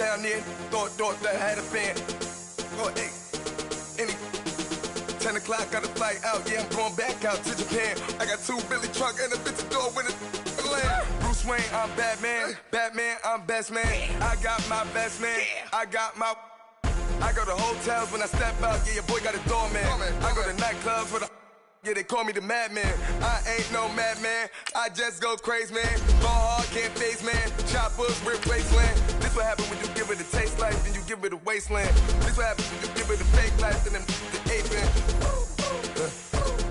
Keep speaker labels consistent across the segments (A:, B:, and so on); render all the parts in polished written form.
A: down there, thought that had a band. Oh, hey, 10 o'clock, got a flight out, yeah, I'm going back out to Japan. I got 2 Billy truck and a bitch door with a land. Bruce Wayne, I'm Batman, I'm best man. I got my best man, I go to hotels when I step out, yeah, your boy got a doorman. I go to nightclubs with yeah, they call me the madman. I ain't no madman, I just go crazy, man. Ball hard, can't face, man. Choppers, rip wasteland. This what happens when you give it a taste life, then you give it a wasteland. This what happens when you give it a fake life, then the ape man.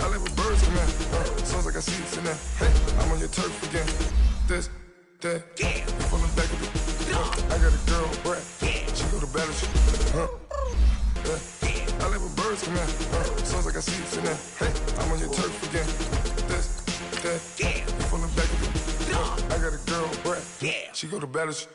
A: I live with birds, man. Sounds like I see it in there. Hey, I'm on your turf again. This, that, you falling back at the I got a girl, Brad. She go to battle, she I live with birds, come here. Sounds like I see it in there. Hey, I'm on your turf again. This, that, you falling back at the I got a girl, Brad. She go to battle, she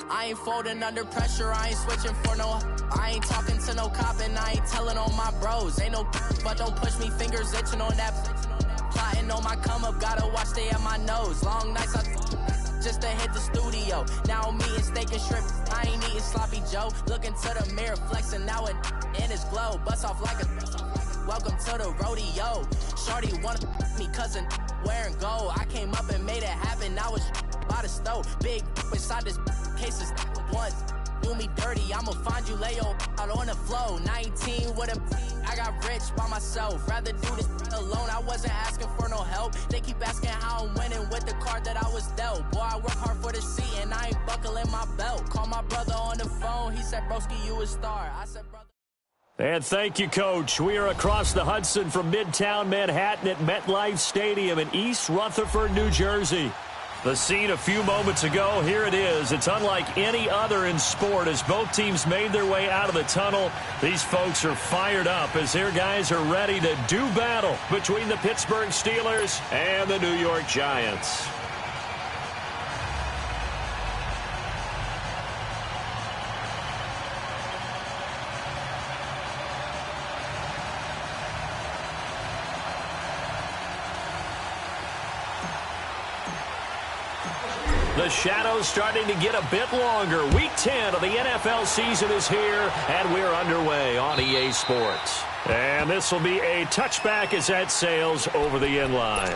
B: I ain't folding under pressure, I ain't switching for no. I ain't talking to no cop and I ain't telling on my bros. Ain't no but don't push me, fingers itching on that. Plotting on my come up, gotta watch stay at my nose. Long nights I just to hit the studio. Now I'm eating steak and shrimp, I ain't eating sloppy Joe. Looking to the mirror, flexing now and in his glow. Bust off like a welcome to the rodeo. Shorty wanna me cousin wearing gold. I came up and made it happen, I was by the stove. Big inside this cases once do me dirty, I'ma find you lay out on the floor. 19 with a I got rich by myself, rather do this alone. I wasn't asking for no help, they keep asking how I'm winning with the card that I was dealt. Boy, I work hard for the seat and I ain't buckling my belt. Call my brother on the phone, he said, broski, you a star. I said, brother.
C: And thank you, Coach. We are across the Hudson from Midtown Manhattan at MetLife Stadium in East Rutherford, New Jersey. The scene a few moments ago, here it is. It's unlike any other in sport as both teams made their way out of the tunnel. These folks are fired up as their guys are ready to do battle between the Pittsburgh Steelers and the New York Giants. The shadow's starting to get a bit longer. Week 10 of the NFL season is here, and we're underway on EA Sports. And this will be a touchback as that sails over the end line.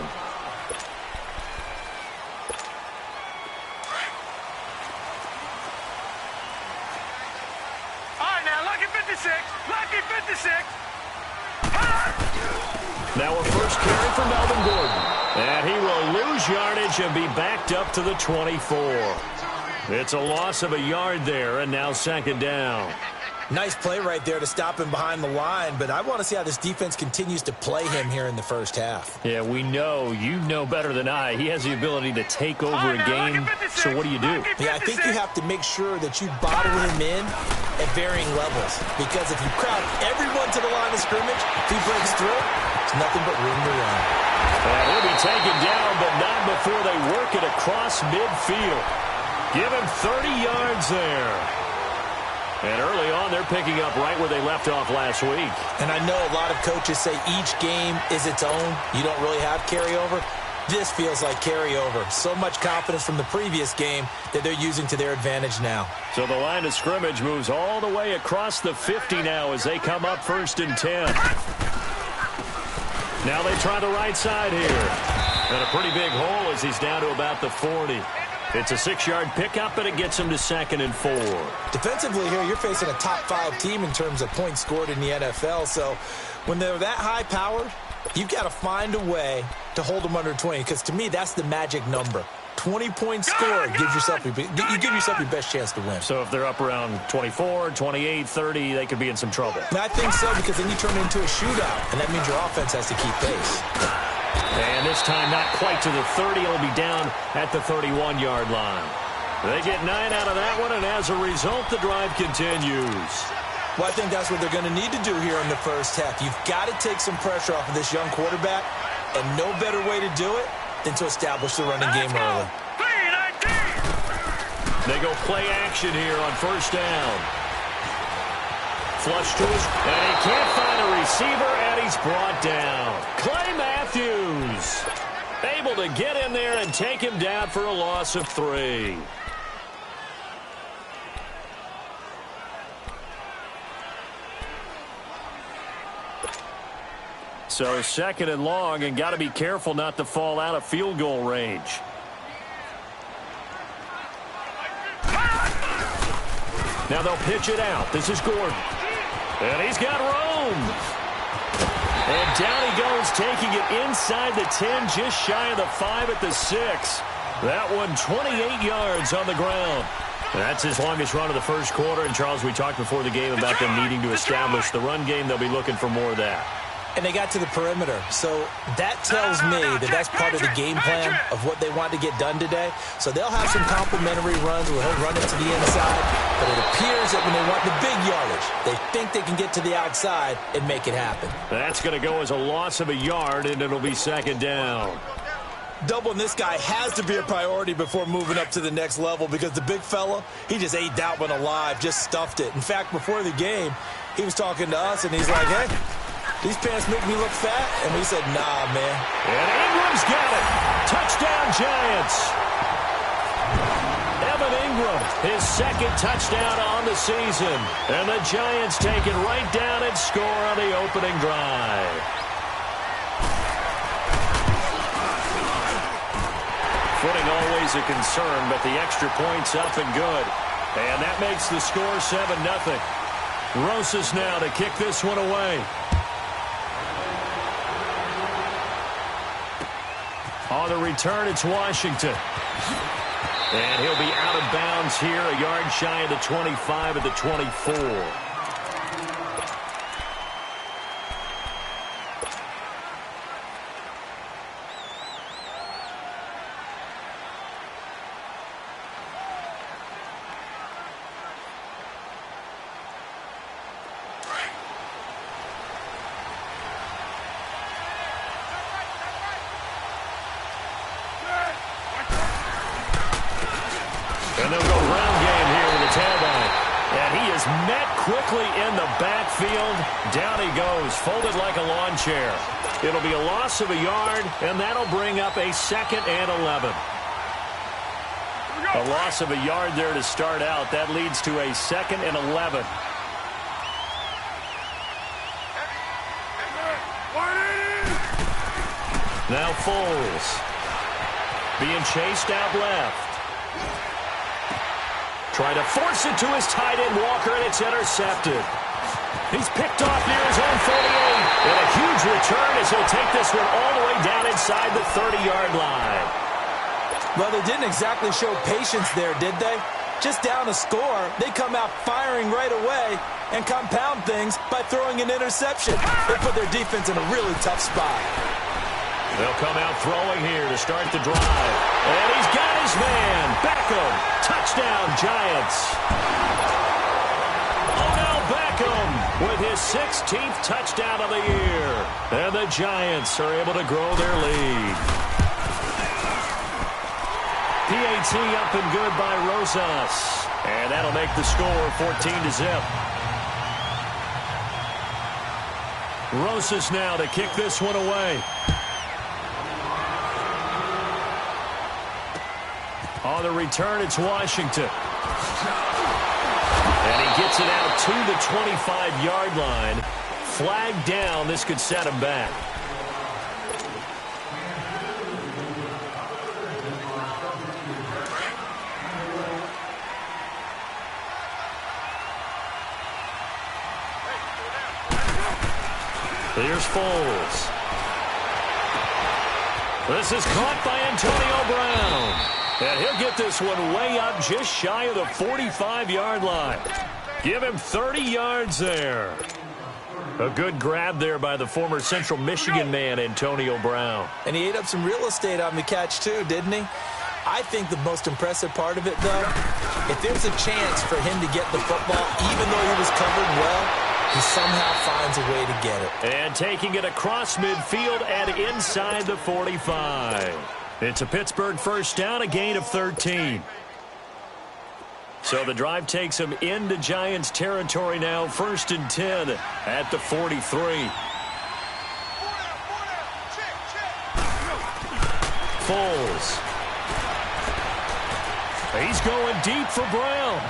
D: All right, now, lucky 56. Lucky 56.
C: Now a first carry for Melvin Gordon. And he will lose yardage and be backed up to the 24. It's a loss of a yard there, and now second down.
E: Nice play right there to stop him behind the line, but I want to see how this defense continues to play him here in the first half.
C: Yeah, we know. You know better than I. He has the ability to take over a game, so what do you do?
E: Yeah, I think you have to make sure that you bottle him in at varying levels, because if you crowd everyone to the line of scrimmage, if he breaks through, it's nothing but room to run.
C: And he'll be taken down, but not before they work it across midfield. Give him 30 yards there. And early on, they're picking up right where they left off last week.
E: And I know a lot of coaches say each game is its own. You don't really have carryover. This feels like carryover. So much confidence from the previous game that they're using to their advantage now.
C: So the line of scrimmage moves all the way across the 50 now as they come up 1st and 10. Now they try the right side here. And a pretty big hole as he's down to about the 40. It's a 6-yard pickup, and it gets him to 2nd and 4.
E: Defensively here, you're facing a top-5 team in terms of points scored in the NFL. So when they're that high-powered, you've got to find a way to hold them under 20, because to me, that's the magic number. 20 points scored gives yourself you give yourself your best chance to win.
C: So if they're up around 24, 28, 30, they could be in some trouble.
E: And I think so, because then you turn it into a shootout, and that means your offense has to keep pace.
C: And this time not quite to the 30. He'll be down at the 31-yard line. They get 9 out of that one, and as a result, the drive continues.
E: Well, I think that's what they're going to need to do here in the first half. You've got to take some pressure off of this young quarterback And no better way to do it than to establish the running game early.
C: They go play action here on first down. Flush to his, and he can't find a receiver, and he's brought down. Clay Matthews able to get in there and take him down for a loss of 3. So 2nd and long, and got to be careful not to fall out of field goal range. Now they'll pitch it out. This is Gordon. And he's got room. And down he goes, taking it inside the 10, just shy of the 5 at the 6. That one 28 yards on the ground. That's his longest run of the first quarter. And, Charles, we talked before the game about them needing to establish the run game. They'll be looking for more of that.
E: And they got to the perimeter. So that tells me that that's part of the game plan of what they want to get done today. So they'll have some complementary runs where he'll run it to the inside. But it appears that when they want the big yardage, they think they can get to the outside and make it happen.
C: That's going to go as a loss of a yard, and it'll be 2nd down.
E: Doubling this guy has to be a priority before moving up to the next level because the big fella, he just ate that one alive, just stuffed it. In fact, before the game, he was talking to us, and he's like, hey, these pants make me look fat. And we said, nah, man.
C: And Ingram's got it. Touchdown, Giants. Evan Ingram, his 2nd touchdown on the season. And the Giants take it right down and score on the opening drive. Footing always a concern, but the extra point's up and good. And that makes the score 7-0. Rosas now to kick this one away. On the return, it's Washington. And he'll be out of bounds here, a yard shy of the 25 at the 24. And they'll go ground game here with the tailback. And he is met quickly in the backfield. Down he goes, folded like a lawn chair. It'll be a loss of a yard, and that'll bring up a 2nd and 11. A loss of a yard there to start out. That leads to a 2nd and 11. Now Foles. Being chased out left. Trying to force it to his tight end, Walker, and it's intercepted. He's picked off near his own 48. And a huge return as he'll take this one all the way down inside the 30-yard line.
E: Well, they didn't exactly show patience there, did they? Just down a score, they come out firing right away and compound things by throwing an interception. They put their defense in a really tough spot.
C: They'll come out throwing here to start the drive. And he's got his man. Beckham. Touchdown, Giants. Odell Beckham with his 16th touchdown of the year. And the Giants are able to grow their lead. PAT up and good by Rosas. And that'll make the score 14-0. Rosas now to kick this one away. On the return, it's Washington. And he gets it out to the 25-yard line. Flag down. This could set him back. Here's Foles. This is caught by Antonio Brown. And he'll get this one way up just shy of the 45-yard line. Give him 30 yards there. A good grab there by the former Central Michigan man, Antonio Brown.
E: And he ate up some real estate on the catch, too, didn't he? I think the most impressive part of it, though, if there's a chance for him to get the football, even though he was covered well, he somehow finds a way to get it.
C: And taking it across midfield and inside the 45. It's a Pittsburgh first down, a gain of 13. So the drive takes them into Giants territory now, 1st and 10 at the 43. Foles. He's going deep for Brown.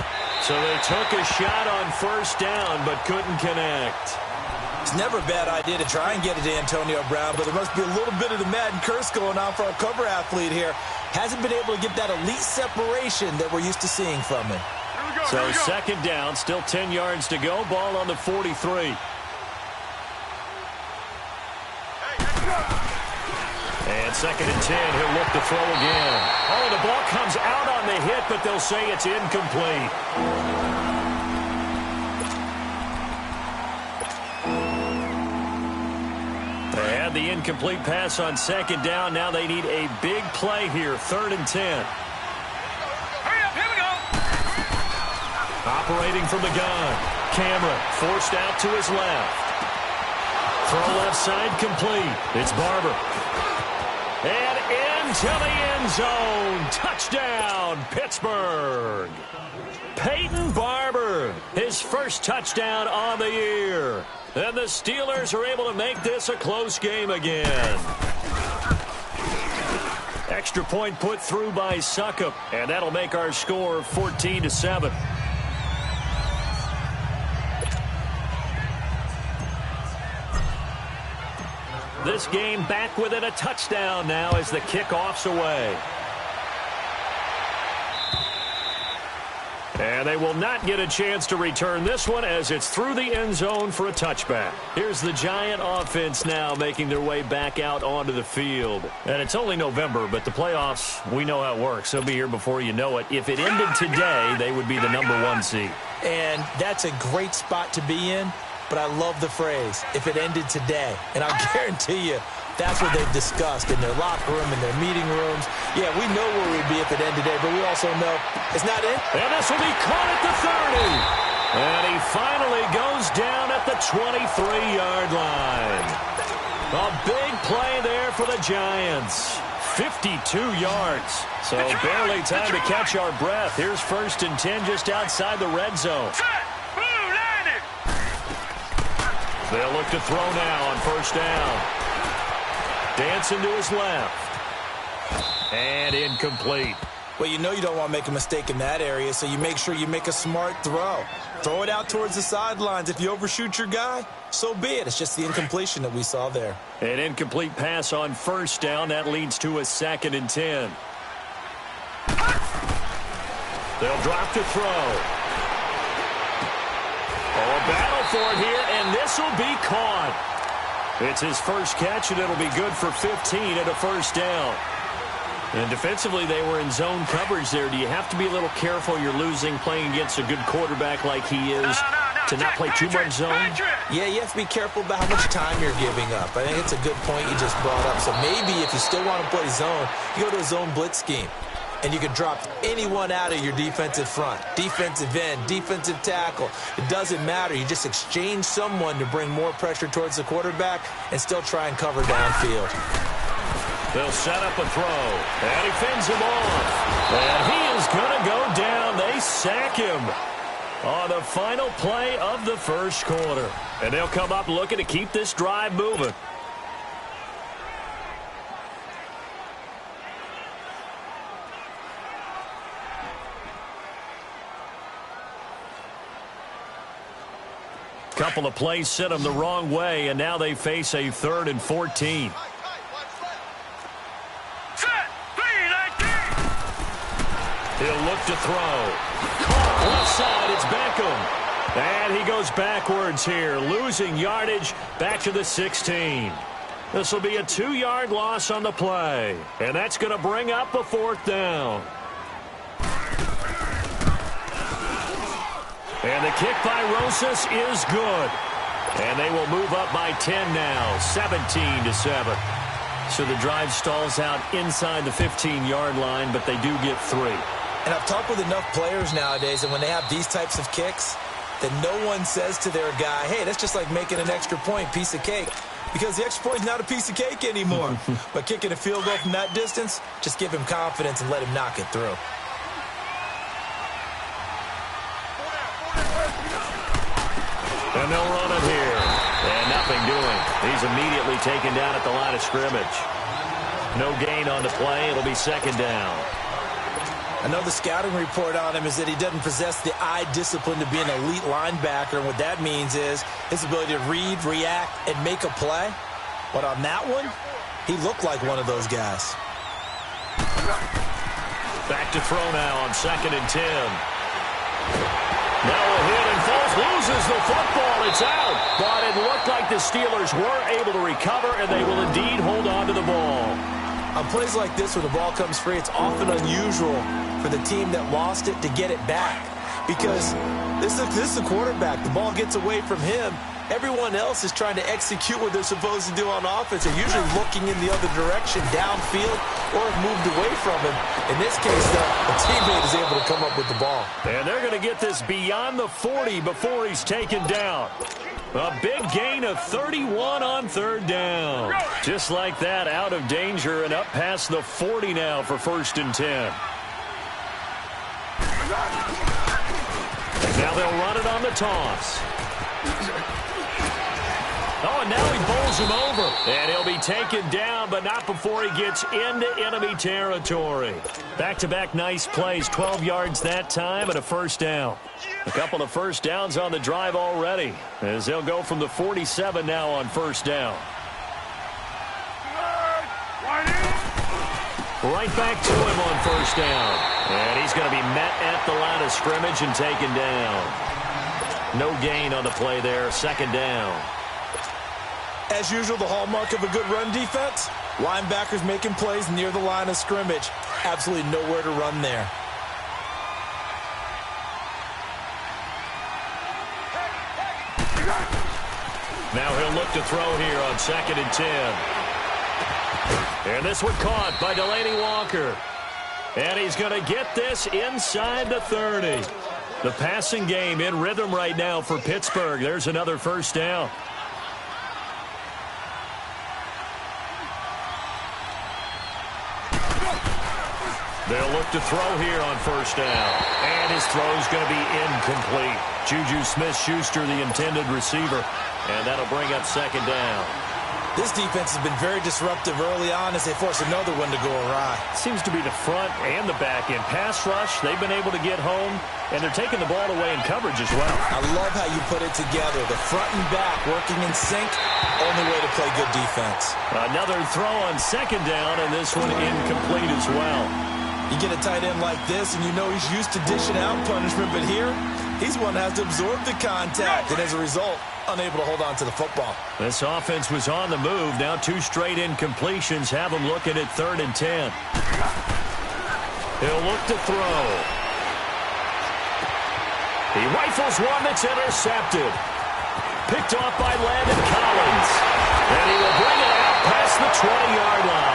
C: So they took a shot on first down but couldn't connect.
E: It's never a bad idea to try and get it to Antonio Brown, but there must be a little bit of the Madden curse going on for our cover athlete here. Hasn't been able to get that elite separation that we're used to seeing from him.
C: So 2nd down, still 10 yards to go. Ball on the 43. And 2nd and 10, he'll look to throw again. Oh, the ball comes out on the hit, but they'll say it's incomplete. They had the incomplete pass on 2nd down. Now they need a big play here, 3rd and 10.
D: Hurry up, here we go.
C: Operating from the gun. Cameron forced out to his left. Throw left side complete. It's Barber. And into the end zone. Touchdown, Pittsburgh. Peyton Barber, his first touchdown on the year. And the Steelers are able to make this a close game again. Extra point put through by Succop, and that'll make our score 14-7. This game back within a touchdown now as the kickoff's away. And they will not get a chance to return this one as it's through the end zone for a touchback. Here's the Giant offense now making their way back out onto the field. And it's only November, but the playoffs, we know how it works. They'll be here before you know it. If it ended today, they would be the #1 seed.
E: And that's a great spot to be in. But I love the phrase, if it ended today. And I'll guarantee you, that's what they've discussed in their locker room, in their meeting rooms. Yeah, we know where we'd be if it ended today, but we also know it's not it.
C: And this will be caught at the 30. And he finally goes down at the 23-yard line. A big play there for the Giants. 52 yards. So barely time to catch our breath. Here's 1st and 10 just outside the red zone. They'll look to throw now on 1st down. Dancing to his left. And incomplete.
E: Well, you know you don't want to make a mistake in that area, so you make sure you make a smart throw. Throw it out towards the sidelines. If you overshoot your guy, so be it. It's just the incompletion that we saw there.
C: An incomplete pass on 1st down. That leads to a 2nd and 10. They'll drop to throw. Oh, a battle for it here, and this will be caught. It's his first catch, and it'll be good for 15 at a 1st down. And defensively, they were in zone coverage there. Do you have to be a little careful? You're losing playing against a good quarterback like he is to not play too much zone?
E: Yeah, you have to be careful about how much time you're giving up. I think it's a good point you just brought up. So maybe if you still want to play zone, you go to a zone blitz scheme. And you can drop anyone out of your defensive front. Defensive end, defensive tackle. It doesn't matter. You just exchange someone to bring more pressure towards the quarterback and still try and cover downfield.
C: They'll set up a throw. And he fends him off. And he is going to go down. They sack him on the final play of the 1st quarter. And they'll come up looking to keep this drive moving. Couple of plays sent them the wrong way, and now they face a 3rd and 14. He'll look to throw. Caught left side, it's Beckham. And he goes backwards here, losing yardage back to the 16. This will be a 2-yard loss on the play, and that's going to bring up a 4th down. And the kick by Rosas is good. And they will move up by 10 now, 17-7. So the drive stalls out inside the 15-yard line, but they do get 3.
E: And I've talked with enough players nowadays, and when they have these types of kicks, that no one says to their guy, hey, that's just like making an extra point, piece of cake. Because the extra point is not a piece of cake anymore. But kicking a field goal from that distance, just give him confidence and let him knock it through.
C: And they'll run it here. And nothing doing. He's immediately taken down at the line of scrimmage. No gain on the play. It'll be second down.
E: Another scouting report on him is that he doesn't possess the eye discipline to be an elite linebacker. And what that means is his ability to read, react, and make a play. But on that one, he looked like one of those guys.
C: Back to throw now on 2nd and 10. Now a hit and falls, loses the football. It's out. But it looked like the Steelers were able to recover, and they will indeed hold on to the ball.
E: On plays like this where the ball comes free, it's often unusual for the team that lost it to get it back. Because this is the quarterback. The ball gets away from him. Everyone else is trying to execute what they're supposed to do on offense. They're usually looking in the other direction, downfield, or have moved away from him. In this case, though, a teammate is able to come up with the ball.
C: And they're going to get this beyond the 40 before he's taken down. A big gain of 31 on 3rd down. Just like that, out of danger and up past the 40 now for 1st and 10. Now they'll run it on the toss. Oh, and now he bowls him over. And he'll be taken down, but not before he gets into enemy territory. Back-to-back nice plays, 12 yards that time and a 1st down. A couple of 1st downs on the drive already, as they'll go from the 47 now on 1st down. Right back to him on 1st down. And he's going to be met at the line of scrimmage and taken down. No gain on the play there, 2nd down.
E: As usual, the hallmark of a good run defense, linebackers making plays near the line of scrimmage. Absolutely nowhere to run there.
C: Now he'll look to throw here on 2nd and 10. And this one caught by Delaney Walker. And he's going to get this inside the 30. The passing game in rhythm right now for Pittsburgh. There's another 1st down. They'll look to throw here on 1st down. And his throw's going to be incomplete. Juju Smith-Schuster, the intended receiver. And that'll bring up 2nd down.
E: This defense has been very disruptive early on as they force another one to go awry.
C: Seems to be the front and the back end. Pass rush, they've been able to get home, and they're taking the ball away in coverage as well.
E: I love how you put it together. The front and back working in sync, only way to play good defense.
C: Another throw on 2nd down, and this one incomplete as well.
E: You get a tight end like this, and you know he's used to dishing out punishment, but here, he's one that has to absorb the contact, and as a result, unable to hold on to the football.
C: This offense was on the move. Now 2 straight incompletions have him looking at 3rd and 10. He'll look to throw. He rifles one that's intercepted. Picked off by Landon Collins. And he will bring it out past the 20-yard line.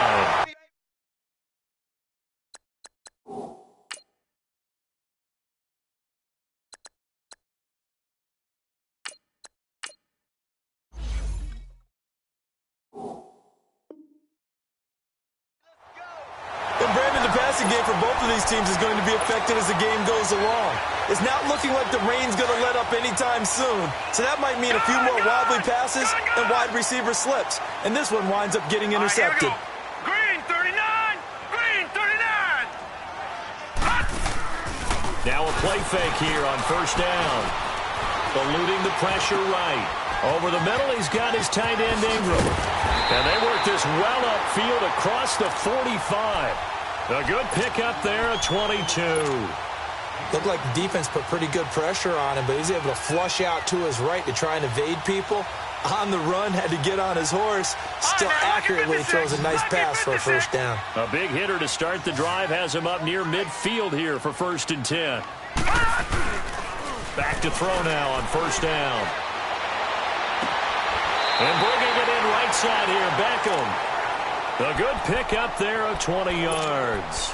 E: Game for both of these teams is going to be affected as the game goes along. It's not looking like the rain's going to let up anytime soon, so that might mean a few more wobbly passes and wide receiver slips, and this one winds up getting intercepted.
D: Green 39! Green 39!
C: Now a play fake here on 1st down. Eluding the pressure right. Over the middle, he's got his tight end Ingram. And they work this well upfield across the 45. A good pickup there at 22.
E: Looked like the defense put pretty good pressure on him, but he's able to flush out to his right to try and evade people. On the run, had to get on his horse. Still accurately throws a nice pass for a 1st down.
C: A big hitter to start the drive has him up near midfield here for 1st and 10. Back to throw now on 1st down. And bringing it in right side here, Beckham. A good pick up there of 20 yards.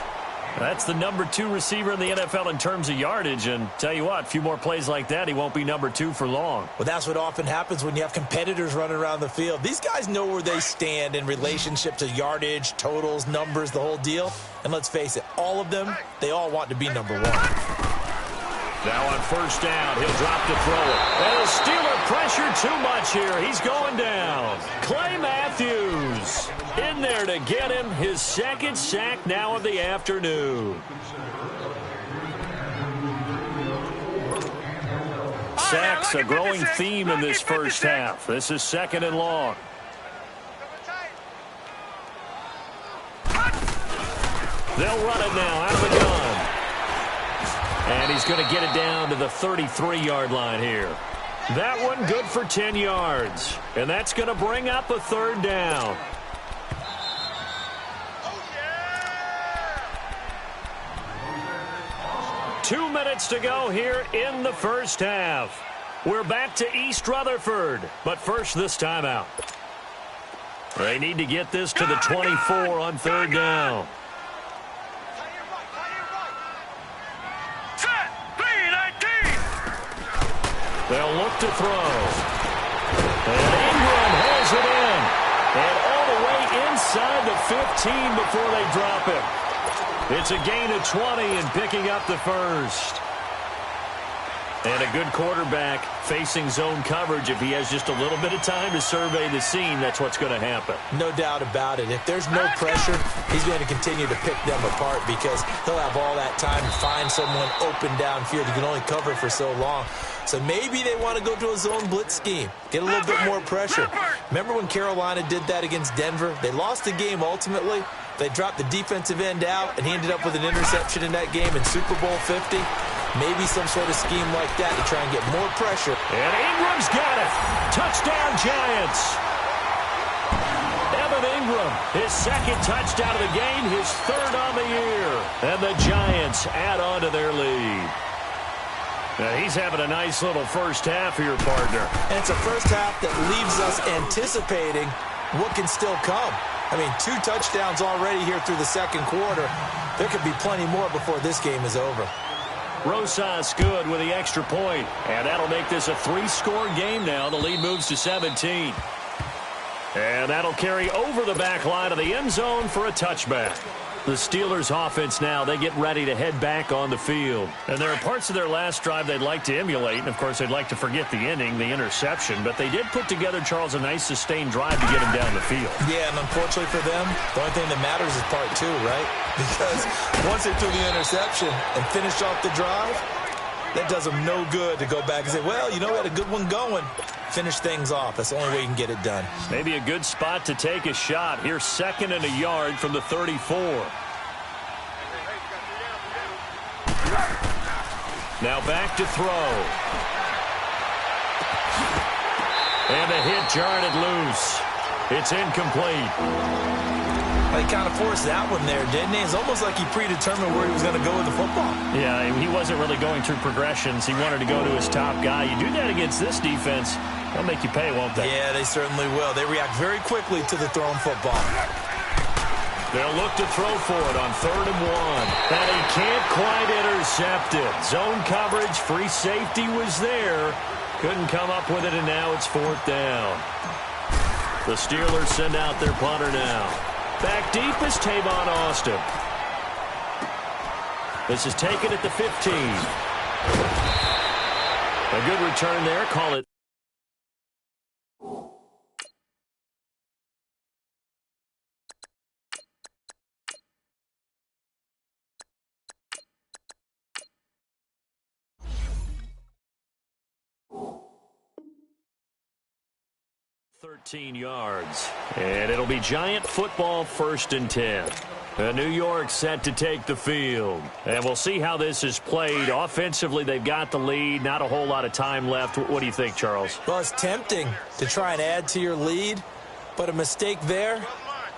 C: That's the number 2 receiver in the NFL in terms of yardage. And tell you what, a few more plays like that, he won't be number 2 for long.
E: Well, that's what often happens when you have competitors running around the field. These guys know where they stand in relationship to yardage, totals, numbers, the whole deal. And let's face it, all of them, they all want to be number 1.
C: Now on first down, he'll drop to throw it. And the Steeler pressure too much here. He's going down. Clay Matthews in there to get him his second sack now of the afternoon. Sacks a growing theme in this first half. This is 2nd and long. They'll run it now out of the gun. And he's going to get it down to the 33-yard line here. That one good for 10 yards. And that's going to bring up a 3rd down. Yeah! 2 minutes to go here in the first half. We're back to East Rutherford. But first, this timeout. They need to get this to the 24 on 3rd down. They'll look to throw. And Ingram holds it in. And all the way inside the 15 before they drop it. It's a gain of 20 and picking up the first. And a good quarterback facing zone coverage. If he has just a little bit of time to survey the scene, that's what's going to happen. No doubt about it. If there's no pressure, he's going to continue to pick them apart because he'll have all that time to find someone open downfield. He can only cover for so long. So maybe they want to go to a zone blitz scheme, get a little bit more pressure. Remember when Carolina did that against Denver? They lost the game ultimately. They dropped the defensive end out, and he ended up with an interception in that game in Super Bowl 50. Maybe some sort of scheme like that to try and get more pressure. And Ingram's got it. Touchdown, Giants. Evan Ingram, his 2nd touchdown of the game, his 3rd on the year. And the Giants add on to their lead. Now he's having a nice little first half here, partner.
E: And it's a first half that leaves us anticipating what can still come. I mean, 2 touchdowns already here through the 2nd quarter. There could be plenty more before this game is over.
C: Rosas good with the extra point. And that'll make this a 3-score game now. The lead moves to 17. And that'll carry over the back line of the end zone for a touchback. The Steelers offense now, they get ready to head back on the field. And there are parts of their last drive they'd like to emulate. And, of course, they'd like to forget the inning, the interception. But they did put together, Charles, a nice sustained drive to get him down the field.
E: Yeah, and unfortunately for them, the only thing that matters is part 2, right? Because once they threw the interception and finished off the drive, that does them no good to go back and say, well, you know, we had a good one going. Finish things off. That's the only way you can get it done.
C: Maybe a good spot to take a shot. Here's 2nd and a yard from the 34. Now back to throw. And the hit jarred it loose. It's incomplete.
E: He kind of forced that one there, didn't he? It's almost like he predetermined where he was going to go with the football.
C: Yeah, he wasn't really going through progressions. He wanted to go to his top guy. You do that against this defense, they'll make you pay, won't they?
E: Yeah, they certainly will. They react very quickly to the thrown football.
C: They'll look to throw for it on 3rd and 1. And he can't quite intercept it. Zone coverage, free safety was there. Couldn't come up with it, and now it's 4th down. The Steelers send out their punter now. Back deep is Tavon Austin. This is taken at the 15. A good return there. Call it. ...13 yards. And it'll be Giant football 1st and 10. New York set to take the field. And we'll see how this is played. Offensively, they've got the lead. Not a whole lot of time left. What do you think, Charles?
E: Well, it's tempting to try and add to your lead. But a mistake there,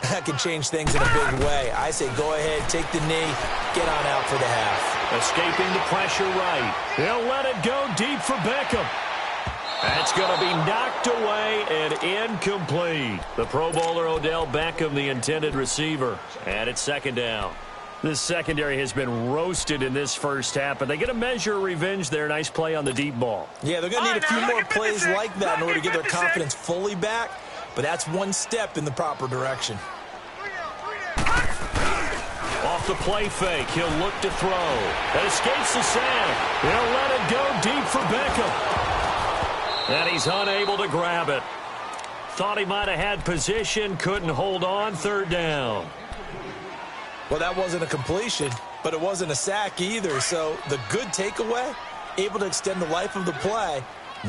E: that can change things in a big way. I say go ahead, take the knee, get on out for the half.
C: Escaping the pressure right. They'll let it go deep for Beckham. That's going to be knocked away and incomplete. The Pro Bowler Odell Beckham, the intended receiver. And it's 2nd down. This secondary has been roasted in this first half, but they get a measure of revenge there. Nice play on the deep ball.
E: Yeah, they're going to need a few more plays like that in order to get their confidence fully back, but that's one step in the proper direction.
C: Off the play fake, he'll look to throw. That escapes the sack. He'll let it go deep for Beckham. And he's unable to grab it. Thought he might have had position, couldn't hold on, third down.
E: Well, that wasn't a completion, but it wasn't a sack either. So the good takeaway, able to extend the life of the play.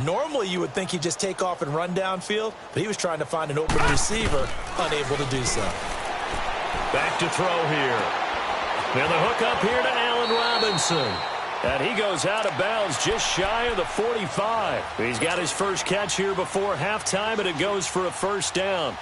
E: Normally you would think he'd just take off and run downfield, but he was trying to find an open receiver, unable to do so.
C: Back to throw here. And the hook up here to Allen Robinson. And he goes out of bounds just shy of the 45. He's got his first catch here before halftime, and it goes for a first down.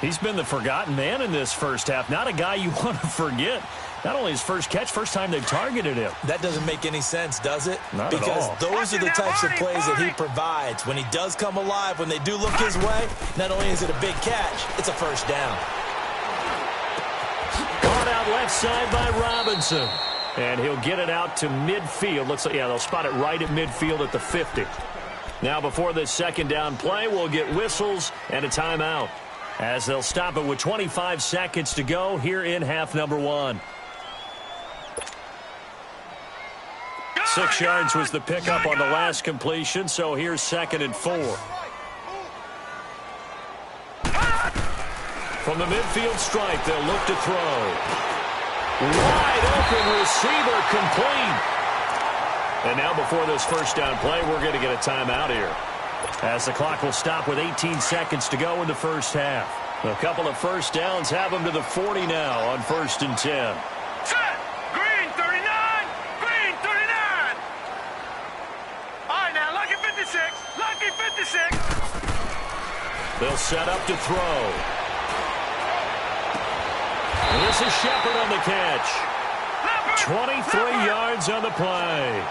C: He's been the forgotten man in this first half. Not a guy you want to forget. Not only his first catch, first time they've targeted him.
E: That doesn't make any sense, does it?
C: Not
E: because
C: at all.
E: Those are the types of plays that he provides. When he does come alive, when they do look his way, not only is it a big catch, it's a first down.
C: Caught out left side by Robinson. And he'll get it out to midfield. Looks like, yeah, they'll spot it right at midfield at the 50. Now before this second down play, we'll get whistles and a timeout, as they'll stop it with 25 seconds to go here in half number one. 6 yards was the pickup on the last completion, so here's 2nd and 4. From the midfield stripe, they'll look to throw. Wide open receiver, complete. And now before this first down play, we're going to get a timeout here, as the clock will stop with 18 seconds to go in the first half. A couple of first downs have them to the 40 now on 1st and 10.
D: Set! Green 39! Green 39! All right, now, lucky 56! Lucky 56!
C: They'll set up to throw. And this is Shepard on the catch. 23 yards on the play.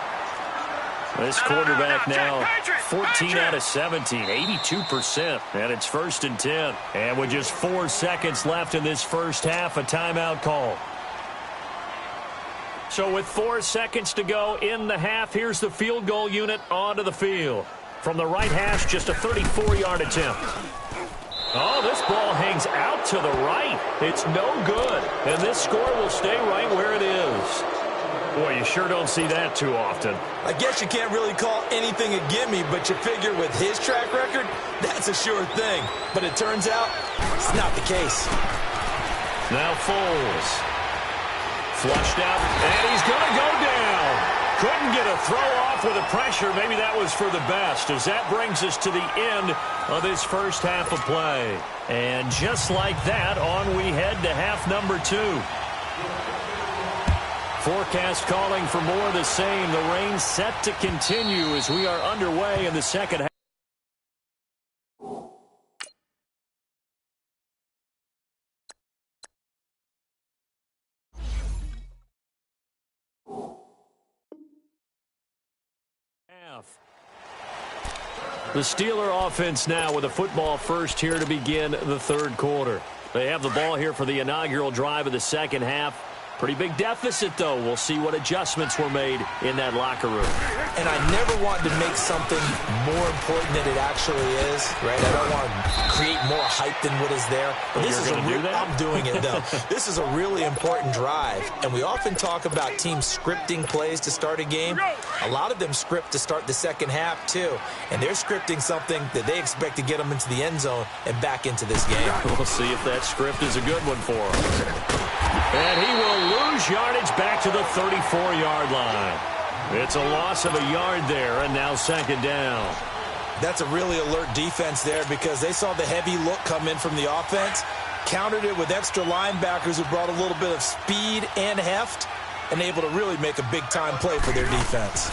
C: This quarterback now 14 out of 17, 82%. And it's 1st and 10. And with just 4 seconds left in this first half, a timeout call. So with 4 seconds to go in the half, here's the field goal unit onto the field. From the right hash, just a 34-yard attempt. Oh, this ball hangs out to the right. It's no good. And this score will stay right where it is. Boy, you sure don't see that too often.
E: I guess you can't really call anything a gimme, but you figure with his track record, that's a sure thing. But it turns out it's not the case.
C: Now Foles. Flushed out, and he's going to go down. Couldn't get a throw off with the pressure. Maybe that was for the best, as that brings us to the end of this first half of play. And just like that, on we head to half number 2. Forecast calling for more of the same. The rain set to continue as we are underway in the second half. The Steeler offense now with a football first here to begin the third quarter. They have the ball here for the inaugural drive of the second half. Pretty big deficit, though. We'll see what adjustments were made in that locker room.
E: And I never want to make something more important than it actually is, right? I don't want to create more hype than what is there. But this is I'm doing it, though. This is a really important drive. And we often talk about teams scripting plays to start a game. A lot of them script to start the second half, too. And they're scripting something that they expect to get them into the end zone and back into this game.
C: We'll see if that script is a good one for them. And he will lose yardage back to the 34-yard line. It's a loss of a yard there, and now second down.
E: That's a really alert defense there, because they saw the heavy look come in from the offense, countered it with extra linebackers who brought a little bit of speed and heft, and able to really make a big-time play for their defense.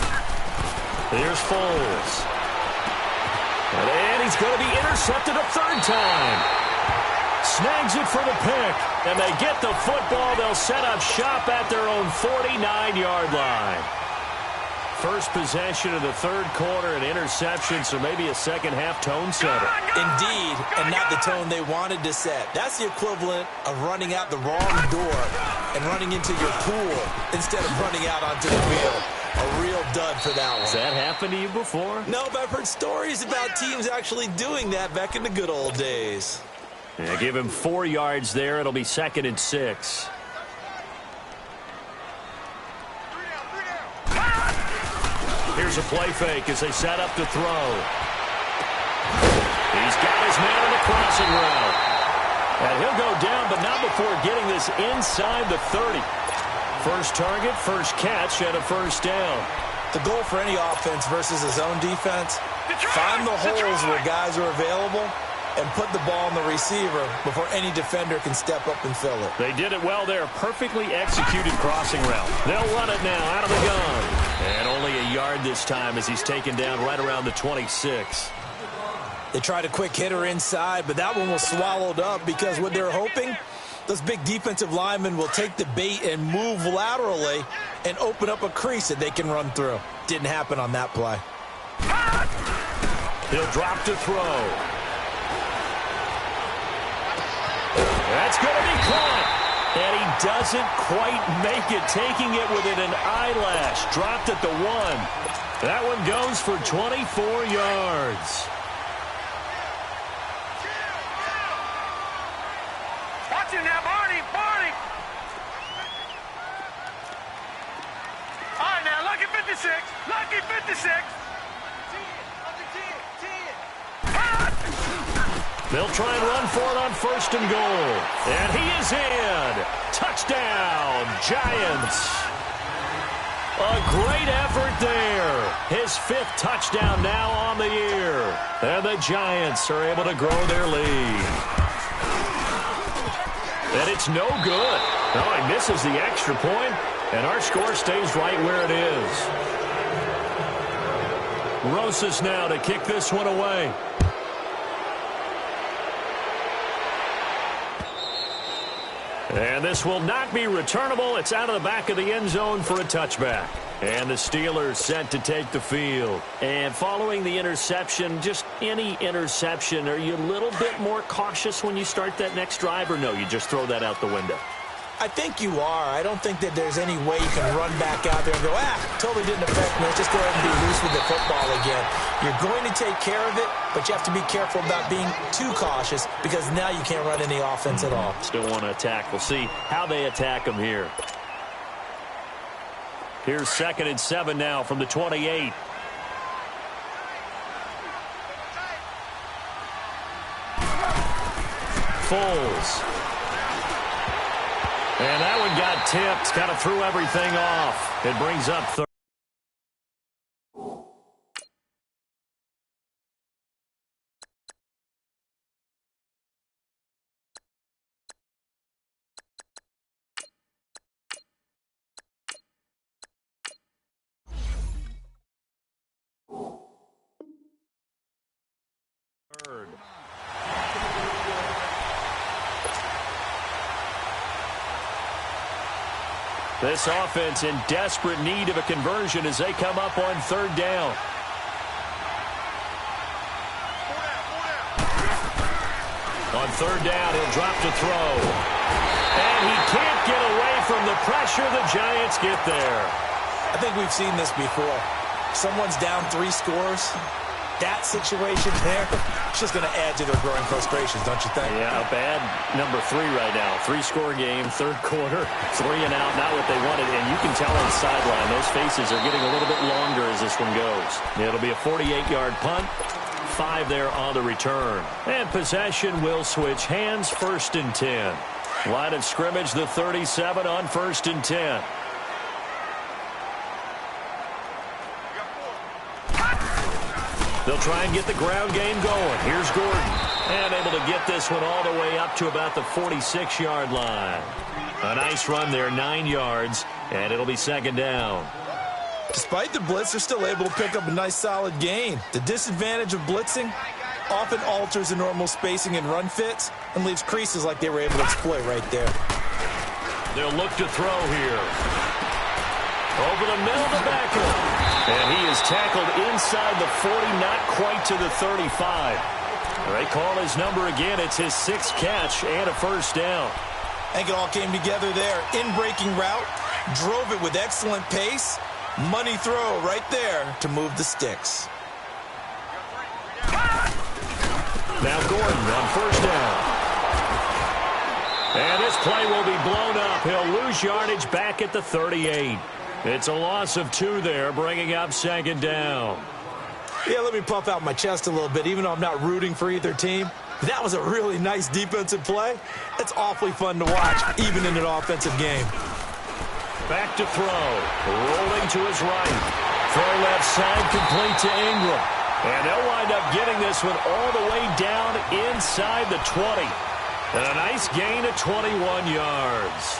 C: Here's Foles. And he's going to be intercepted a third time. Snags it for the pick, and they get the football. They'll set up shop at their own 49-yard line. first possession of the third quarter, an interception, so maybe a second-half tone setter.
E: Indeed, and not the tone they wanted to set. That's the equivalent of running out the wrong door and running into your pool instead of running out onto the field. A real dud for that one.
C: Has that happened to you before?
E: No, but I've heard stories about teams actually doing that back in the good old days.
C: Yeah, give him 4 yards there. It'll be 2nd and 6. Here's a play fake as they set up to throw. He's got his man on the crossing route. And he'll go down, but not before getting this inside the 30. First target, first catch, and a first down.
E: The goal for any offense versus a zone defense, find the holes where guys are available and put the ball in the receiver before any defender can step up and fill it.
C: They did it well there. Perfectly executed crossing route. They'll run it now out of the gun. And only a yard this time as he's taken down right around the 26.
E: They tried a quick hitter inside, but that one was swallowed up because what they're hoping, those big defensive linemen will take the bait and move laterally and open up a crease that they can run through. Didn't happen on that play.
C: He'll drop to throw. That's going to be caught. And he doesn't quite make it, taking it within an eyelash. Dropped at the 1. That one goes for 24 yards.
D: Watch him now, Barney. All right, now, lucky 56. Lucky 56.
C: They'll try and run for it on 1st and goal. And he is in. Touchdown, Giants. A great effort there. His 5th touchdown now on the year. And the Giants are able to grow their lead. And it's no good. No, he misses the extra point, and our score stays right where it is. Rosas now to kick this one away. And this will not be returnable. It's out of the back of the end zone for a touchback. And the Steelers set to take the field. And following the interception, just any interception, are you a little bit more cautious when you start that next drive, or no, you just throw that out the window?
E: I think you are. I don't think that there's any way you can run back out there and go, totally didn't affect me. Let's just go ahead and be loose with the football again. You're going to take care of it, but you have to be careful about being too cautious because now you can't run any offense at all.
C: Still want to attack. We'll see how they attack them here. Here's 2nd and 7 now from the 28. Foles. And that one got tipped. Kind of threw everything off. It brings up 3rd. This offense in desperate need of a conversion as they come up on 3rd down. On 3rd down, he'll drop to throw. And he can't get away from the pressure. The Giants get there.
E: I think we've seen this before. Someone's down 3 scores. That situation there, it's just going to add to their growing frustrations, don't you think?
C: Yeah, a bad number 3 right now. 3-score game, 3rd quarter, 3 and out, not what they wanted. And you can tell on the sideline, those faces are getting a little bit longer as this one goes. It'll be a 48-yard punt, 5 there on the return. And possession will switch hands, 1st and 10. Line of scrimmage, the 37 on 1st and 10. They'll try and get the ground game going. Here's Gordon. And able to get this one all the way up to about the 46-yard line. A nice run there, 9 yards, and it'll be 2nd down.
E: Despite the blitz, they're still able to pick up a nice solid gain. The disadvantage of blitzing often alters the normal spacing and run fits and leaves creases like they were able to exploit right there.
C: They'll look to throw here. Over the middle to Beckham. And he is tackled inside the 40, not quite to the 35. They call his number again. It's his 6th catch and a first down.
E: I think it all came together there. In-breaking route, drove it with excellent pace. Money throw right there to move the sticks.
C: Now Gordon on first down. And this play will be blown up. He'll lose yardage back at the 38. It's a loss of 2 there, bringing up second down.
E: Yeah, let me puff out my chest a little bit, even though I'm not rooting for either team. That was a really nice defensive play. It's awfully fun to watch, even in an offensive game.
C: Back to throw. Rolling to his right. Throw left side, complete to Ingram. And they'll wind up getting this one all the way down inside the 20. And a nice gain of 21 yards.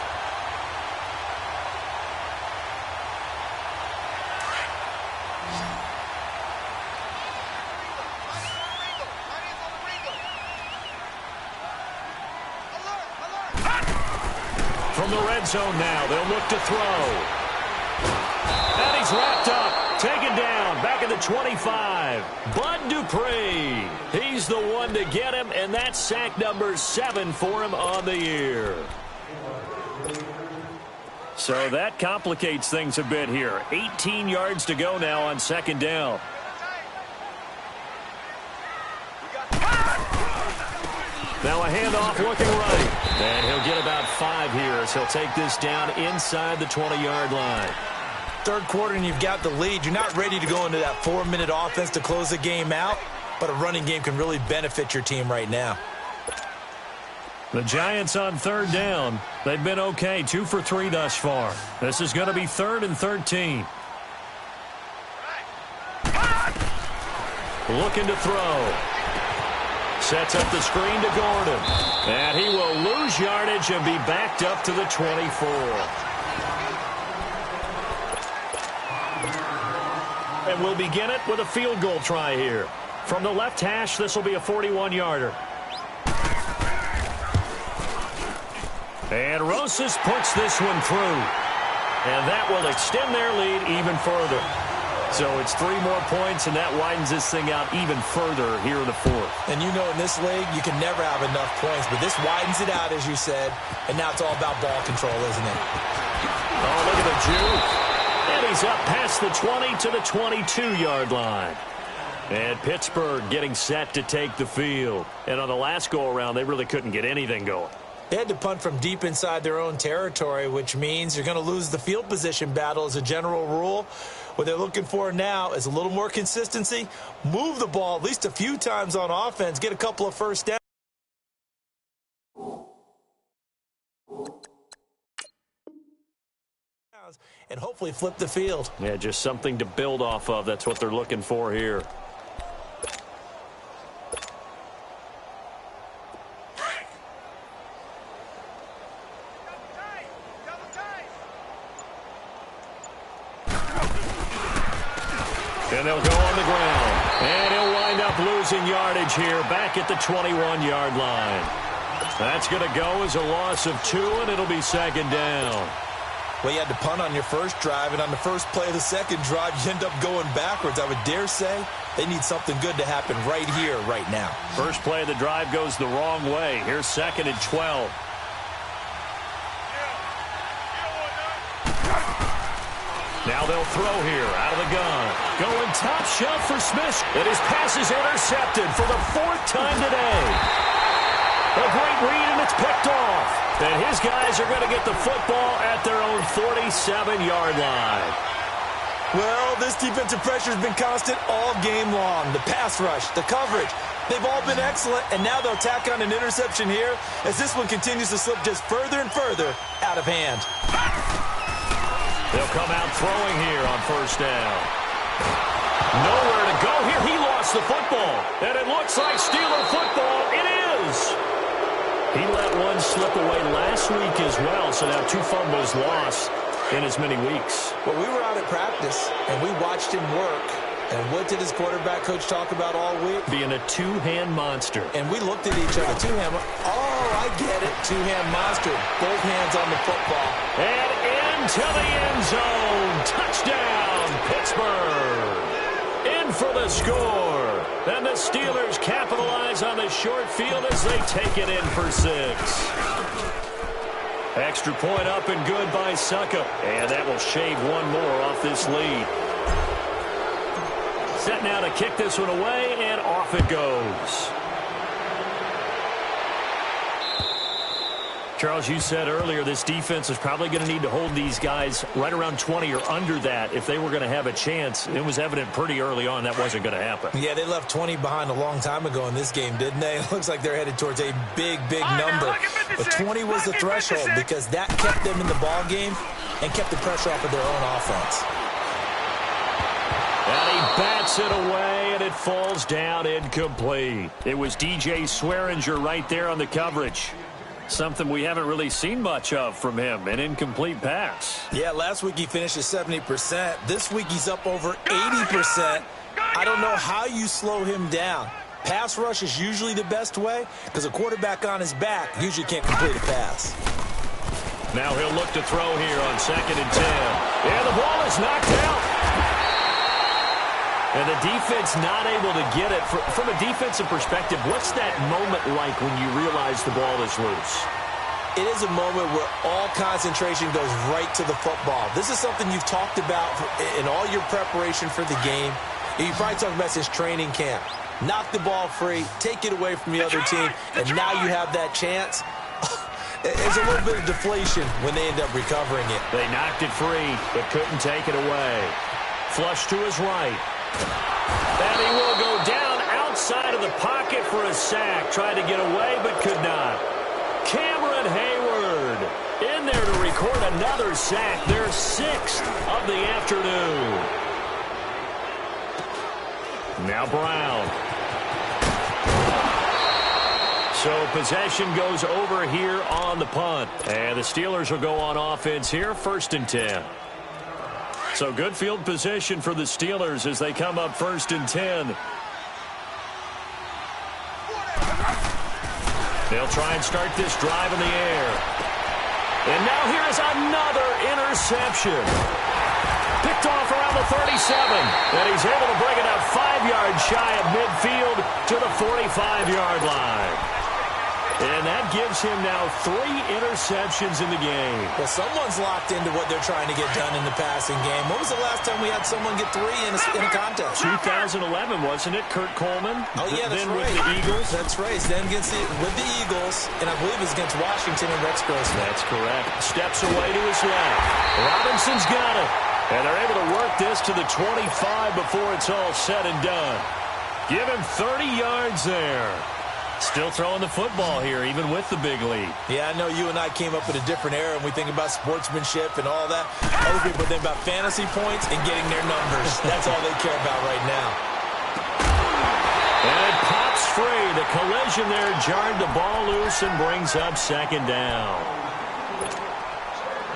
C: From the red zone now, they'll look to throw. And he's wrapped up, taken down, back at the 25. Bud Dupree, he's the one to get him, and that's sack number 7 for him on the year. So that complicates things a bit here. 18 yards to go now on second down. Now a handoff looking right. And he'll get about 5 here as he'll take this down inside the 20-yard line.
E: Third quarter and you've got the lead. You're not ready to go into that 4-minute offense to close the game out, but a running game can really benefit your team right now.
C: The Giants on third down. They've been okay, 2 for 3 thus far. This is going to be 3rd and 13. Looking to throw. Sets up the screen to Gordon. And he will lose yardage and be backed up to the 24. And we'll begin it with a field goal try here. From the left hash, this will be a 41-yarder. And Rosas puts this one through. And that will extend their lead even further. So it's 3 more points, and that widens this thing out even further here in the 4th.
E: And you know in this league, you can never have enough points, but this widens it out, as you said, and now it's all about ball control, isn't it?
C: Oh, look at the juke. And he's up past the 20 to the 22-yard line. And Pittsburgh getting set to take the field. And on the last go-around, they really couldn't get anything going.
E: They had to punt from deep inside their own territory, which means you're going to lose the field position battle as a general rule. What they're looking for now is a little more consistency, move the ball at least a few times on offense, get a couple of first downs. And hopefully flip the field.
C: Yeah, just something to build off of. That's what they're looking for here. And they'll go on the ground. And he'll wind up losing yardage here back at the 21-yard line. That's going to go as a loss of 2, and it'll be second down.
E: Well, you had to punt on your first drive, and on the first play of the second drive, you end up going backwards. I would dare say they need something good to happen right here, right now.
C: First play of the drive goes the wrong way. Here's 2nd and 12. Now they'll throw here out of the gun. Going top shelf for Smith. And his pass is intercepted for the 4th time today. A great read, and it's picked off. And his guys are going to get the football at their own 47-yard line.
E: Well, this defensive pressure has been constant all game long. The pass rush, the coverage, they've all been excellent, and now they'll tack on an interception here as this one continues to slip just further and further out of hand.
C: They'll come out throwing here on first down. Nowhere to go here. He lost the football. And it looks like Steeler football. It is. He let one slip away last week as well. So now 2 fumbles lost in as many weeks.
E: Well, we were out at practice, and we watched him work. And what did his quarterback coach talk about all week?
C: Being a 2-hand monster.
E: And we looked at each other. 2-hand. Oh, I get it. 2-hand monster. Both hands on the football.
C: And in into the end zone. Touchdown, Pittsburgh. In for the score. And the Steelers capitalize on the short field as they take it in for 6. Extra point up and good by Suckup. And that will shave one more off this lead. Set now to kick this one away, and off it goes. Charles, you said earlier this defense is probably going to need to hold these guys right around 20 or under that if they were going to have a chance. It was evident pretty early on that wasn't going to happen.
E: Yeah, they left 20 behind a long time ago in this game, didn't they? It looks like they're headed towards a big number. But 20 was the threshold because that kept them in the ball game and kept the pressure off of their own offense.
C: And he bats it away, and it falls down incomplete. It was DJ Swearinger right there on the coverage. Something we haven't really seen much of from him, an incomplete pass.
E: Yeah, last week he finished at 70%. This week he's up over 80%. I don't know how you slow him down. Pass rush is usually the best way because a quarterback on his back usually can't complete a pass.
C: Now he'll look to throw here on 2nd and 10. And the ball is knocked out. And the defense not able to get it. From a defensive perspective, what's that moment like when you realize the ball is loose?
E: It is a moment where all concentration goes right to the football. This is something you've talked about in all your preparation for the game. You probably talked about since training camp. Knock the ball free, take it away from the other team, and now you have that chance. There's a little bit of deflation when they end up recovering it.
C: They knocked it free, but couldn't take it away. Flush to his right. And he will go down outside of the pocket for a sack. Tried to get away, but could not. Cameron Hayward in there to record another sack. Their 6th of the afternoon. Now Brown. So possession goes over here on the punt. And the Steelers will go on offense here, 1st and 10. So good field position for the Steelers as they come up 1st and 10. They'll try and start this drive in the air. And now here is another interception. Picked off around the 37. And he's able to bring it up 5 yards shy of midfield to the 45-yard line. And that gives him now 3 interceptions in the game.
E: Well, someone's locked into what they're trying to get done in the passing game. When was the last time we had someone get 3 in a contest?
C: 2011, wasn't it? Kurt Coleman?
E: Oh, yeah, that's
C: then
E: right.
C: with the Eagles.
E: That's right. Then with the Eagles, and I believe it's against Washington and Rex Grossman.
C: That's correct. Steps away to his left. Robinson's got it. And they're able to work this to the 25 before it's all said and done. Give him 30 yards there. Still throwing the football here, even with the big lead.
E: Yeah, I know you and I came up in a different era, and we think about sportsmanship and all that. Other people think about fantasy points and getting their numbers. That's all they care about right now.
C: And it pops free. The collision there jarred the ball loose and brings up 2nd down.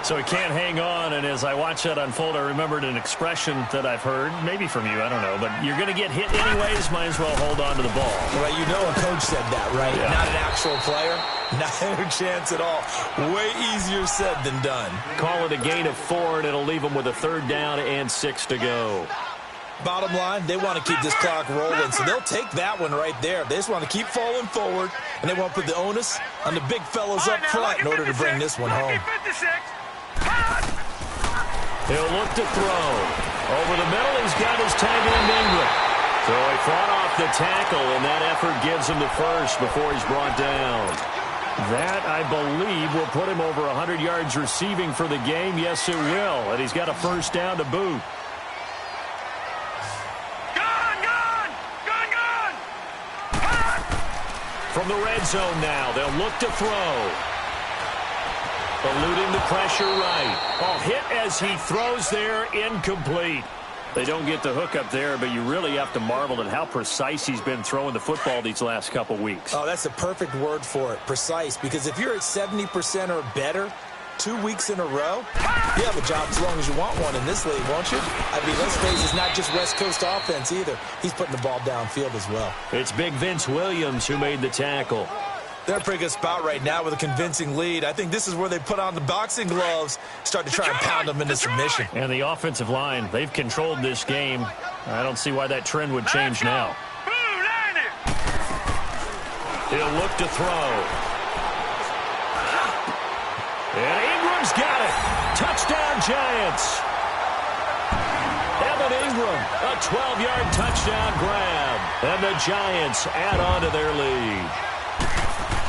C: So he can't hang on, and as I watch that unfold, I remembered an expression that I've heard, maybe from you, I don't know, but you're going to get hit anyways, might as well hold on to the ball.
E: Well, you know a coach said that, right?
C: Yeah.
E: Not an actual player. Not a chance at all. Way easier said than done.
C: Call it a gain of 4, and it'll leave them with a 3rd down and 6 to go.
E: Bottom line, they want to keep this clock rolling, so they'll take that one right there. They just want to keep falling forward, and they want to put the onus on the big fellas up front in order to bring this one home.
C: He'll look to throw. Over the middle, he's got his tight end Ingram. So he fought off the tackle, and that effort gives him the 1st before he's brought down. That, I believe, will put him over 100 yards receiving for the game. Yes, it will. And he's got a 1st down to boot. From the red zone now, they'll look to throw. Eluding the pressure right. Oh, hit as he throws there, incomplete. They don't get the hook up there, but you really have to marvel at how precise he's been throwing the football these last couple weeks.
E: Oh, that's a perfect word for it, precise, because if you're at 70% or better 2 weeks in a row, you have a job as long as you want one in this league, won't you? I mean, let's face it, it's not just West Coast offense either. He's putting the ball downfield as well.
C: It's big Vince Williams who made the tackle.
E: They're in a pretty good spot right now with a convincing lead. I think this is where they put on the boxing gloves, start to try and pound them into submission.
C: And the offensive line, they've controlled this game. I don't see why that trend would change now. He'll look to throw. And Ingram's got it. Touchdown, Giants. Evan Ingram, a 12-yard touchdown grab. And the Giants add on to their lead.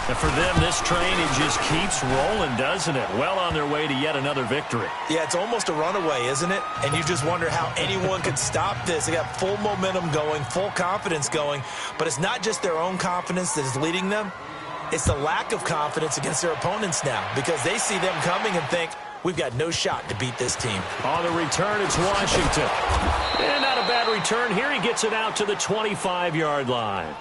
C: And for them, this train, it just keeps rolling, doesn't it? Well on their way to yet another victory.
E: Yeah, it's almost a runaway, isn't it? And you just wonder how anyone could stop this. They got full momentum going, full confidence going. But it's not just their own confidence that is leading them. It's the lack of confidence against their opponents now, because they see them coming and think, we've got no shot to beat this team.
C: On the return, it's Washington. And not a bad return. Here he gets it out to the 25-yard line.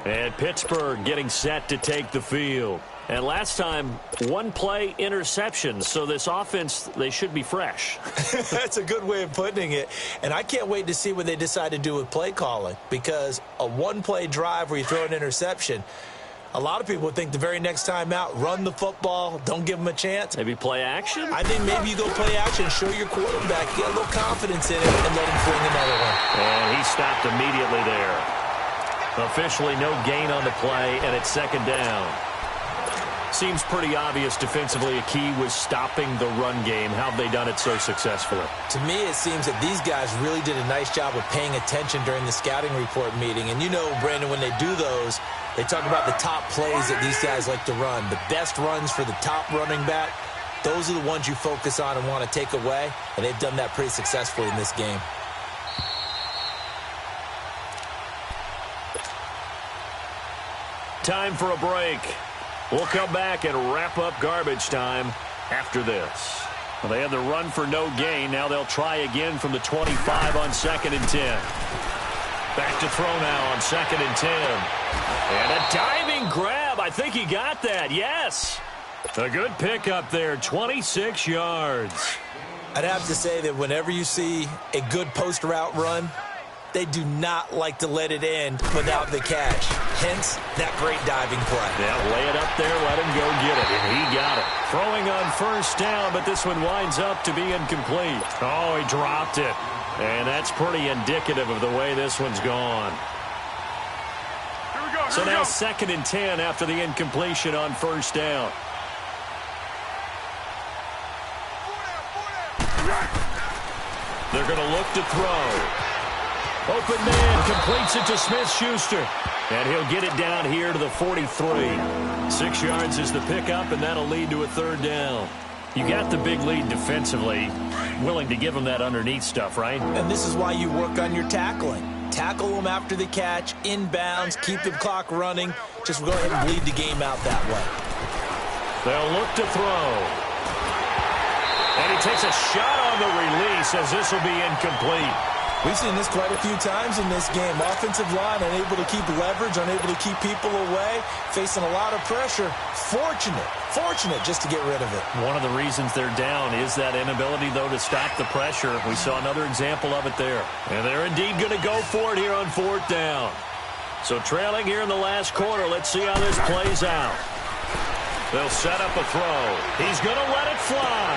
C: And Pittsburgh getting set to take the field. And last time, one-play interception. So this offense, they should be fresh.
E: That's a good way of putting it. And I can't wait to see what they decide to do with play calling, because a one-play drive where you throw an interception, a lot of people would think the very next time out, run the football, don't give them a chance.
C: Maybe play action?
E: I think maybe you go play action, show your quarterback, get a little confidence in it, and let him fling another one.
C: And he stopped immediately there. Officially no gain on the play, and it's second down. Seems pretty obvious defensively a key was stopping the run game. How have they done it so successfully?
E: To me, it seems that these guys really did a nice job of paying attention during the scouting report meeting. And you know, Brandon, when they do those, they talk about the top plays that these guys like to run. The best runs for the top running back, those are the ones you focus on and want to take away. And they've done that pretty successfully in this game.
C: Time for a break. We'll come back and wrap up garbage time after this. Well, they had the run for no gain. Now they'll try again from the 25 on 2nd and 10. Back to throw now on 2nd and 10. And a diving grab. I think he got that. Yes. A good pickup there. 26 yards.
E: I'd have to say that whenever you see a good post route run, they do not like to let it end without the catch. Hence, that great diving play.
C: Yeah, lay it up there, let him go get it, and he got it. Throwing on first down, but this one winds up to be incomplete. Oh, he dropped it. And that's pretty indicative of the way this one's gone. So now 2nd and 10 after the incompletion on first down. They're going to look to throw. Open man completes it to Smith-Schuster. And he'll get it down here to the 43. 6 yards is the pickup, and that'll lead to a third down. You got the big lead defensively. Willing to give them that underneath stuff, right?
E: And this is why you work on your tackling. Tackle them after the catch, inbounds, keep the clock running. Just go ahead and bleed the game out that way.
C: They'll look to throw. And he takes a shot on the release as this will be incomplete.
E: We've seen this quite a few times in this game. Offensive line unable to keep leverage, unable to keep people away, facing a lot of pressure. Fortunate just to get rid of it.
C: One of the reasons they're down is that inability, though, to stop the pressure. We saw another example of it there. And they're indeed going to go for it here on 4th down. So trailing here in the last quarter, let's see how this plays out. They'll set up a throw. He's going to let it fly.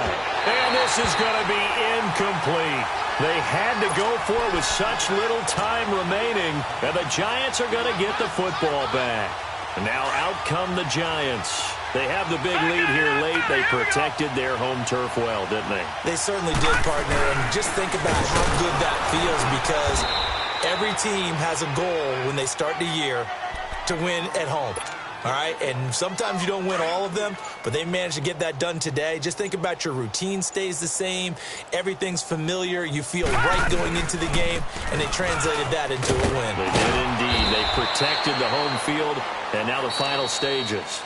C: And this is going to be incomplete. They had to go for it with such little time remaining, and the Giants are going to get the football back. And now out come the Giants. They have the big lead here late. They protected their home turf well, didn't they?
E: They certainly did, partner, and just think about how good that feels, because every team has a goal when they start the year to win at home. All right, and sometimes you don't win all of them, but they managed to get that done today. Just think about your routine stays the same. Everything's familiar. You feel right going into the game, and they translated that into a win.
C: They did indeed. They protected the home field, and now the final stages.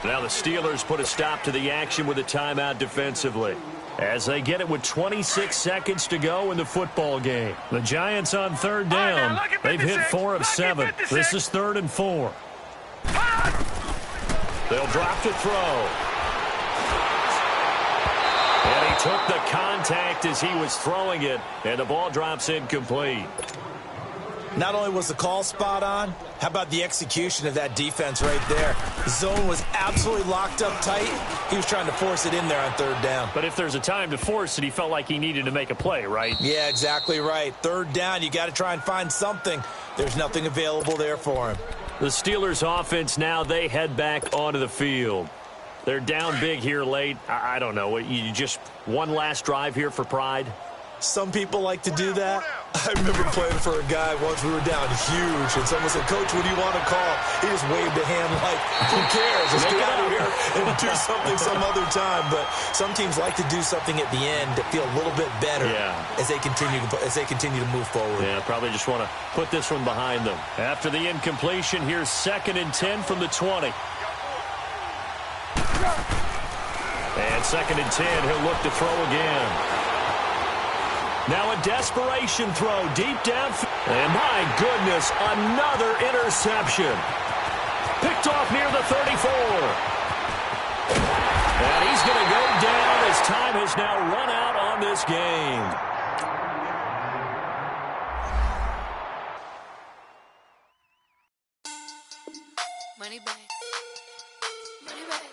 C: Now the Steelers put a stop to the action with a timeout defensively, as they get it with 26 seconds to go in the football game. The Giants on 3rd down. They've hit 4 of 7. This is 3rd and 4. They'll drop to throw. And he took the contact as he was throwing it, and the ball drops incomplete.
E: Not only was the call spot on, how about the execution of that defense right there? The zone was absolutely locked up tight. He was trying to force it in there on third down.
C: But if there's a time to force it, he felt like he needed to make a play, right?
E: Yeah, exactly right. Third down, you got to try and find something. There's nothing available there for him.
C: The Steelers offense now, they head back onto the field. They're down big here late. I don't know. You just one last drive here for pride?
E: Some people like to do that. I remember playing for a guy once. We were down huge, and someone said, "Coach, what do you want to call?" He just waved a hand like, who cares? Let's get out of here and do something some other time. But some teams like to do something at the end to feel a little bit better as they continue to move forward.
C: Yeah, probably just want to put this one behind them. After the incompletion, here's 2nd and 10 from the 20. And 2nd and 10, he'll look to throw again. Now a desperation throw deep down. And my goodness, another interception. Picked off near the 34. And he's going to go down as time has now run out on this game.
F: Money back. Money back.